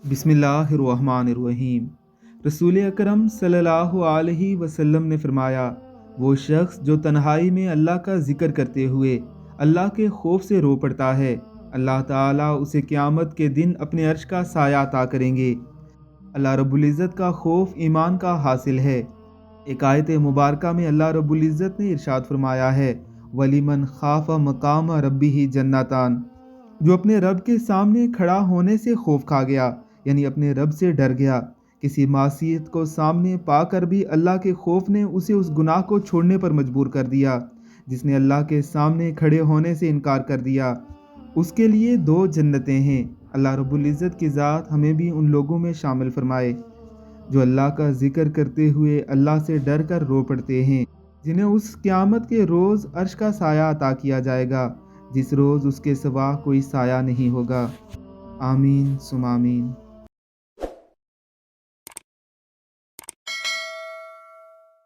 बिस्मिल्लाहिर्रहमानिर्रहीम। रसूल अकरम सल्लल्लाहु अलैहि वसल्लम ने फरमाया, वो शख्स जो तन्हाई में अल्लाह का जिक्र करते हुए अल्लाह के खौफ से रो पड़ता है, अल्लाह ताला उसे क़यामत के दिन अपने अर्श का साया अता करेंगे। अल्लाह रब्बुल इज़्ज़त का खौफ ईमान का हासिल है। एक आयत मुबारका में अल्लाह रब्बुल इज़्ज़त ने इरशाद फरमाया है, वलिमन खाफ़ा मकाम रब्बिही जन्नतान, जो अपने रब के सामने खड़ा होने से खौफ खा गया, यानी अपने रब से डर गया। किसी मासियत को सामने पाकर भी अल्लाह के खौफ ने उसे उस गुनाह को छोड़ने पर मजबूर कर दिया। जिसने अल्लाह के सामने खड़े होने से इनकार कर दिया, उसके लिए 2 जन्नतें हैं। अल्लाह रब्बुल इज़्ज़त की ज़ात हमें भी उन लोगों में शामिल फरमाए जो अल्लाह का जिक्र करते हुए अल्लाह से डर कर रो पड़ते हैं, जिन्हें उस क़यामत के रोज़ अर्श का साया अता किया जाएगा, जिस रोज़ उसके सिवा कोई साया नहीं होगा। आमीन सुम आमीन।